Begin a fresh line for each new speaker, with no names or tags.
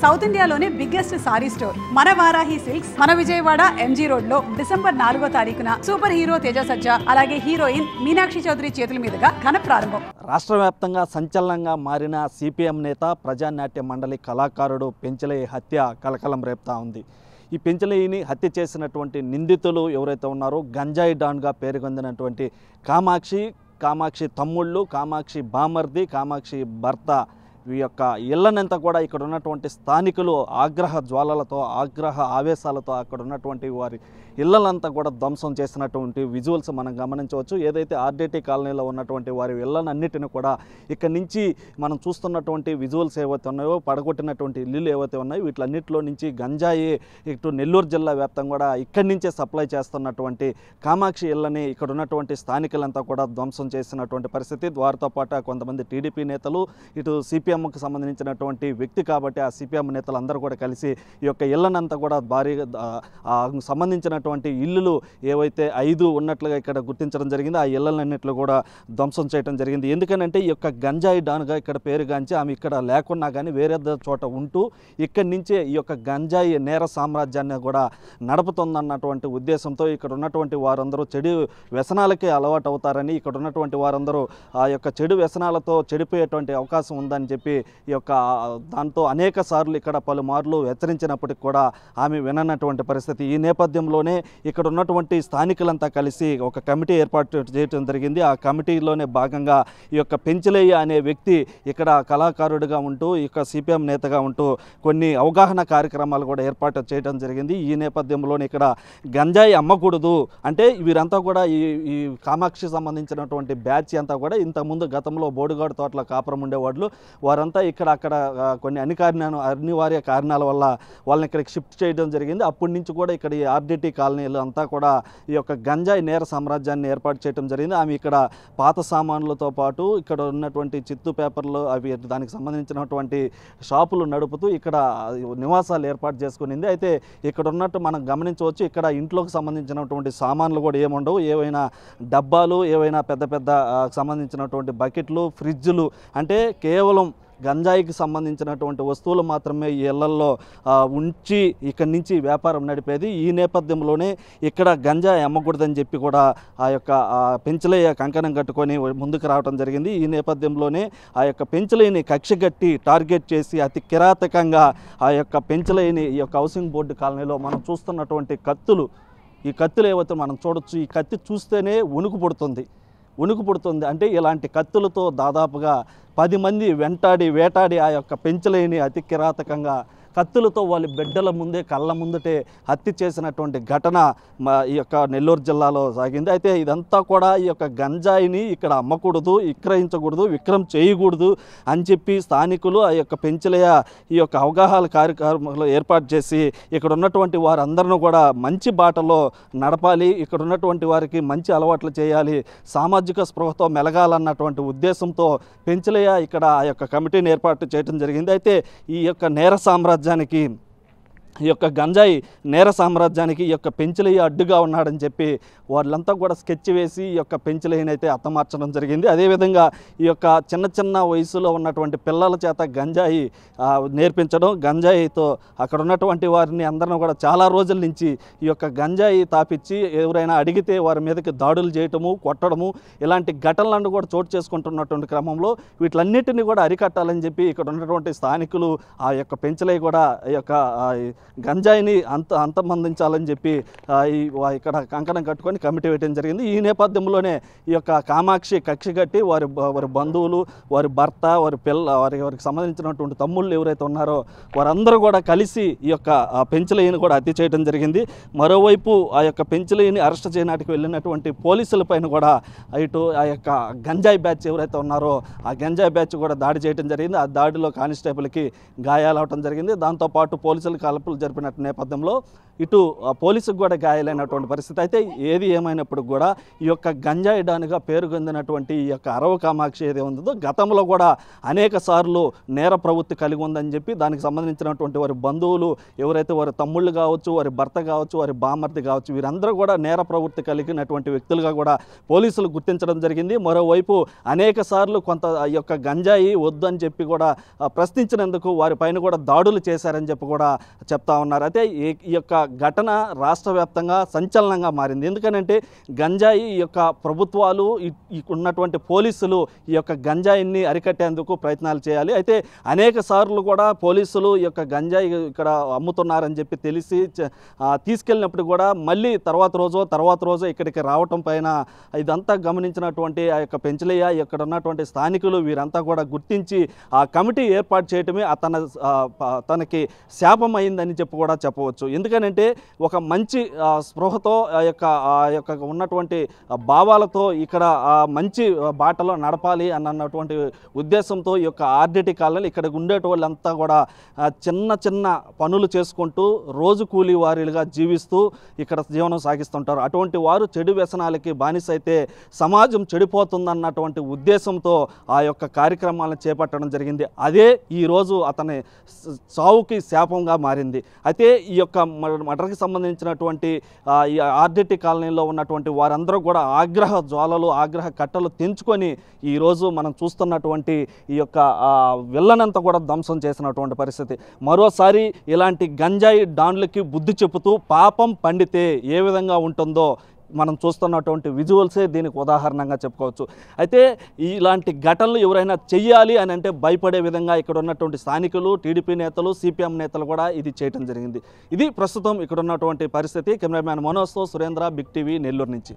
South ఇండియాలోనే biggest sorry store మన Varahi silks మన విజయవాడ ఎంజీ రోడ్ లో డిసెంబర్ 4వ తారీఖున సూపర్ హీరో తేజ సజ్జా అలాగే హీరోయిన్ మీనాక్షి చౌదరి చేతుల మీదుగా ఘన ప్రారంభం.
రాష్ట్ర వ్యాప్తంగా సంచలనంగా మారిన సిపిఎం నేత ప్రజానాట్య మండలి కళాకారుడు పెంచలయ్య హత్య కలకలం రేపుతా ఉంది. ఈ పెంచలయ్యని హత్య చేసినటువంటి నిందితులు ఎవరైతే ఉన్నారో గంజాయి డాన్గా పేరుగొందినటువంటి కామాక్షి తమ్ముళ్ళు, కామాక్షి బామర్ది, కామాక్షి భర్త ఈ యొక్క ఇళ్లనంతా కూడా ఇక్కడ ఉన్నటువంటి స్థానికులు ఆగ్రహ జ్వాలలతో ఆవేశాలతో అక్కడ ఉన్నటువంటి వారి ఇళ్లనంతా కూడా ధ్వంసం చేసినటువంటి విజువల్స్ మనం గమనించవచ్చు. ఏదైతే ఆర్డీటీ కాలనీలో ఉన్నటువంటి వారి ఇళ్లనన్నిటిని కూడా ఇక్కడి నుంచి మనం చూస్తున్నటువంటి విజువల్స్ ఏవైతే ఉన్నాయో, పడగొట్టినటువంటి ఇల్లులు ఏవైతే ఉన్నాయో వీటిలన్నింటిలో నుంచి గంజాయి ఇటు నెల్లూరు జిల్లా వ్యాప్తంగా కూడా ఇక్కడి నుంచే సప్లై చేస్తున్నటువంటి కామాక్షి ఇళ్లని ఇక్కడ ఉన్నటువంటి స్థానికులంతా కూడా ధ్వంసం చేసినటువంటి పరిస్థితి. వారితో పాటు కొంతమంది టీడీపీ నేతలు, ఇటు సిపిఎంకు సంబంధించినటువంటి వ్యక్తి కాబట్టి ఆ సిపిఎం నేతలు అందరూ కూడా కలిసి ఈ యొక్క ఇళ్లనంతా కూడా భారీగా సంబంధించినటువంటి ఇల్లులు ఏవైతే 5 ఉన్నట్లుగా ఇక్కడ గుర్తించడం జరిగింది. ఆ ఇళ్లన్నింటిలో కూడా ధ్వంసం చేయడం జరిగింది. ఎందుకనంటే ఈ యొక్క గంజాయి డాన్గా ఇక్కడ పేరుగాంచి ఆమె ఇక్కడ లేకున్నా కానీ వేరే చోట ఉంటూ ఇక్కడి నుంచే ఈ యొక్క గంజాయి నేర సామ్రాజ్యాన్ని కూడా నడుపుతుందన్నటువంటి ఉద్దేశంతో ఇక్కడ ఉన్నటువంటి వారందరూ చెడు వ్యసనాలకే అలవాటు అవుతారని, ఇక్కడ ఉన్నటువంటి వారందరూ ఆ యొక్క చెడు వ్యసనాలతో చెడిపోయేటువంటి అవకాశం ఉందని చెప్పి ఈ యొక్క దాంతో అనేక సార్లు ఇక్కడ పలుమార్లు హెచ్చరించినప్పటికి కూడా ఆమె విననటువంటి పరిస్థితి. ఈ నేపథ్యంలోనే ఇక్కడ ఉన్నటువంటి స్థానికులంతా కలిసి ఒక కమిటీ ఏర్పాటు చేయడం జరిగింది. ఆ కమిటీలోనే భాగంగా ఈ యొక్క పెంచలయ్య అనే వ్యక్తి ఇక్కడ కళాకారుడిగా ఉంటూ ఈ యొక్క సిపిఎం నేతగా ఉంటూ కొన్ని అవగాహన కార్యక్రమాలు కూడా ఏర్పాటు చేయడం జరిగింది. ఈ నేపథ్యంలోనే ఇక్కడ గంజాయి అమ్మకూడదు అంటే వీరంతా కూడా ఈ కామాక్షి సంబంధించినటువంటి బ్యాచ్ అంతా కూడా ఇంతకుముందు గతంలో బోడుగాడు తోటలో కాపురం ఉండేవాళ్ళు, వారంతా ఇక్కడ అక్కడ కొన్ని అనివార్య కారణాల వల్ల వాళ్ళని ఇక్కడికి షిఫ్ట్ చేయడం జరిగింది. అప్పటి నుంచి కూడా ఇక్కడ ఈ ఆర్డీటీ కాలనీలు అంతా కూడా ఈ యొక్క గంజాయి నేర సామ్రాజ్యాన్ని ఏర్పాటు చేయడం జరిగింది. ఆమె ఇక్కడ పాత సామాన్లతో పాటు ఇక్కడ ఉన్నటువంటి చిత్తు పేపర్లు అవి దానికి సంబంధించినటువంటి షాపులు నడుపుతూ ఇక్కడ నివాసాలు ఏర్పాటు చేసుకునింది. అయితే ఇక్కడ ఉన్నట్టు మనం గమనించవచ్చు, ఇక్కడ ఇంట్లోకి సంబంధించినటువంటి సామాన్లు కూడా ఏముండవు. ఏవైనా డబ్బాలు, ఏవైనా పెద్ద సంబంధించినటువంటి బకెట్లు, ఫ్రిడ్జ్లు అంటే కేవలం గంజాయికి సంబంధించినటువంటి వస్తువులు మాత్రమే ఈ ఇళ్లల్లో ఉంచి ఇక్కడి నుంచి వ్యాపారం నడిపేది. ఈ నేపథ్యంలోనే ఇక్కడ గంజాయి అమ్మకూడదని చెప్పి కూడా ఆ యొక్క పెంచలయ్య కంకణం కట్టుకొని ముందుకు రావడం జరిగింది. ఈ నేపథ్యంలోనే ఆ యొక్క పెంచలయ్యని కక్షగట్టి టార్గెట్ చేసి అతి కిరాతకంగా ఆ యొక్క పెంచలయ్యని ఈ యొక్క హౌసింగ్ బోర్డు కాలనీలో మనం చూస్తున్నటువంటి కత్తులు, ఈ కత్తులు ఏవైతే మనం చూడొచ్చు, ఈ కత్తి చూస్తేనే వణుకు పుడుతుంది. అంటే ఇలాంటి కత్తులతో దాదాపుగా 10 మంది వేటాడి ఆ యొక్క పెంచలేని అతి కిరాతకంగా కత్తులతో వాళ్ళ బిడ్డల ముందే కళ్ళ ముందటే హత్య చేసినటువంటి ఘటన ఈ యొక్క నెల్లూరు జిల్లాలో సాగింది. అయితే ఇదంతా కూడా ఈ యొక్క గంజాయిని ఇక్కడ అమ్మకూడదు, విక్రయించకూడదు, విక్రయం చేయకూడదు అని చెప్పి స్థానికులు ఆ యొక్క పెంచలయ్య ఈ యొక్క అవగాహన కార్యక్రమాలు ఏర్పాటు చేసి ఇక్కడ ఉన్నటువంటి వారందరినీ కూడా మంచి బాటలో నడపాలి, ఇక్కడ ఉన్నటువంటి వారికి మంచి అలవాట్లు చేయాలి, సామాజిక స్పృహతో మెలగాలన్నటువంటి ఉద్దేశంతో పెంచలయ్య ఇక్కడ ఆ యొక్క కమిటీని ఏర్పాటు చేయడం జరిగింది. అయితే ఈ యొక్క నేర సామ్రాజ్యానికి, ఈ యొక్క గంజాయి నేర సామ్రాజ్యానికి ఈ యొక్క పెంచలయ్య అడ్డుగా ఉన్నాడని చెప్పి వాళ్ళంతా కూడా స్కెచ్ వేసి ఈ యొక్క పెంచలయ్యని అయితే హతమార్చడం జరిగింది. అదేవిధంగా ఈ యొక్క చిన్న వయసులో ఉన్నటువంటి పిల్లల చేత గంజాయి నేర్పించడం, గంజాయితో అక్కడ ఉన్నటువంటి వారిని అందరిని కూడా చాలా రోజుల నుంచి ఈ యొక్క గంజాయి తాపిచ్చి ఎవరైనా అడిగితే వారి మీదకి దాడులు చేయటము, కొట్టడము ఇలాంటి ఘటనలను కూడా చోటు చేసుకుంటున్నటువంటి క్రమంలో వీటిలన్నిటిని కూడా అరికట్టాలని చెప్పి ఇక్కడ ఉన్నటువంటి స్థానికులు ఆ యొక్క పెంచలయ్య కూడా ఈ యొక్క గంజాయిని అంతమందించాలని చెప్పి ఇక్కడ కంకణం కట్టుకొని కమిటీ వేయడం జరిగింది. ఈ నేపథ్యంలోనే ఈ యొక్క కామాక్షి కక్షి కట్టి వారి బంధువులు, వారి భర్త, వారికి సంబంధించినటువంటి తమ్ముళ్ళు ఎవరైతే ఉన్నారో వారందరూ కూడా కలిసి ఈ యొక్క పెంచలయ్యని కూడా హత్య చేయడం జరిగింది. మరోవైపు ఆ యొక్క పెంచలయ్యని అరెస్ట్ చేయడానికి వెళ్ళినటువంటి పోలీసుల పైన కూడా ఇటు ఆ యొక్క గంజాయి బ్యాచ్ ఎవరైతే ఉన్నారో ఆ గంజాయి బ్యాచ్ కూడా దాడి చేయడం జరిగింది. ఆ దాడిలో కానిస్టేబుల్కి గాయాలవటం జరిగింది. దాంతోపాటు పోలీసులు కాల్పులు జరిపిన నేపథ్యంలో ఇటు పోలీసుకు కూడా గాయాలైనటువంటి పరిస్థితి. అయితే ఏది ఏమైనప్పుడు కూడా ఈ యొక్క గంజాయి డాన్గా పేరుగొందినటువంటి ఈ యొక్క అరవ కామాక్షి ఏది ఉందో గతంలో కూడా అనేక సార్లు నేర ప్రవృత్తి కలిగి ఉందని చెప్పి దానికి సంబంధించినటువంటి వారి బంధువులు ఎవరైతే వారి తమ్ముళ్ళు కావచ్చు, వారి భర్త కావచ్చు, వారి బామర్ది కావచ్చు, వీరందరూ కూడా నేర ప్రవృత్తి కలిగినటువంటి వ్యక్తులుగా కూడా పోలీసులు గుర్తించడం జరిగింది. మరోవైపు అనేక సార్లు కొంత ఈ యొక్క గంజాయి వద్దు అని చెప్పి కూడా ప్రశ్నించినందుకు వారిపైన కూడా దాడులు చేశారని చెప్పి కూడా చెప్తా ఉన్నారు. అయితే ఈ యొక్క ఘటన రాష్ట్ర వ్యాప్తంగా సంచలనంగా మారింది. ఎందుకంటే గంజాయి ఈ యొక్క ప్రభుత్వాలు ఉన్నటువంటి పోలీసులు ఈ యొక్క గంజాయిని అరికట్టేందుకు ప్రయత్నాలు చేయాలి. అయితే అనేక సార్లు కూడా పోలీసులు ఈ యొక్క గంజాయి ఇక్కడ అమ్ముతున్నారని చెప్పి తెలిసి తీసుకెళ్ళినప్పుడు కూడా మళ్ళీ తర్వాత రోజు ఇక్కడికి రావటం పైన ఇదంతా గమనించినటువంటి ఆ యొక్క పెంచలయ్య ఇక్కడ ఉన్నటువంటి స్థానికులు వీరంతా కూడా గుర్తించి ఆ కమిటీ ఏర్పాటు చేయటమే తనకి శాపం అయిందని చెప్పి కూడా చెప్పవచ్చు. ఎందుకనంటే ఒక మంచి స్పృహతో ఆ యొక్క ఉన్నటువంటి భావాలతో ఇక్కడ మంచి బాటలో నడపాలి అన్నటువంటి ఉద్దేశంతో ఈ యొక్క ఆర్డిటి కాలనీలు ఇక్కడ ఉండేటి వాళ్ళంతా కూడా చిన్న పనులు చేసుకుంటూ రోజు కూలీ వారీలుగా జీవిస్తూ ఇక్కడ జీవనం సాగిస్తుంటారు. అటువంటి వారు చెడు వ్యసనాలకి బానిసైతే సమాజం చెడిపోతుందన్నటువంటి ఉద్దేశంతో ఆ యొక్క కార్యక్రమాలను చేపట్టడం జరిగింది. అదే ఈరోజు అతని సావుకి శాపంగా మారింది. అయితే ఈ యొక్క మర్డర్కి సంబంధించినటువంటి ఈ ఆర్డిటి కాలనీలో ఉన్నటువంటి వారందరూ కూడా ఆగ్రహ జ్వాలలు, ఆగ్రహ కట్టలు తెంచుకొని ఈరోజు మనం చూస్తున్నటువంటి ఈ యొక్క విల్లనంతా కూడా ధ్వంసం చేసినటువంటి పరిస్థితి. మరోసారి ఇలాంటి గంజాయి డాన్లకి బుద్ధి చెబుతూ పాపం పండితే ఏ విధంగా ఉంటుందో మనం చూస్తున్నటువంటి విజువల్సే దీనికి ఉదాహరణంగా చెప్పుకోవచ్చు. అయితే ఇలాంటి ఘటనలు ఎవరైనా చెయ్యాలి అని అంటే భయపడే విధంగా ఇక్కడ ఉన్నటువంటి స్థానికులు, టీడీపీ నేతలు, సిపిఎం నేతలు కూడా ఇది చేయడం జరిగింది. ఇది ప్రస్తుతం ఇక్కడ ఉన్నటువంటి పరిస్థితి. కెమెరామ్యాన్ మనోజ్తో సురేంద్ర, బిగ్ టీవీ, నెల్లూరు నుంచి.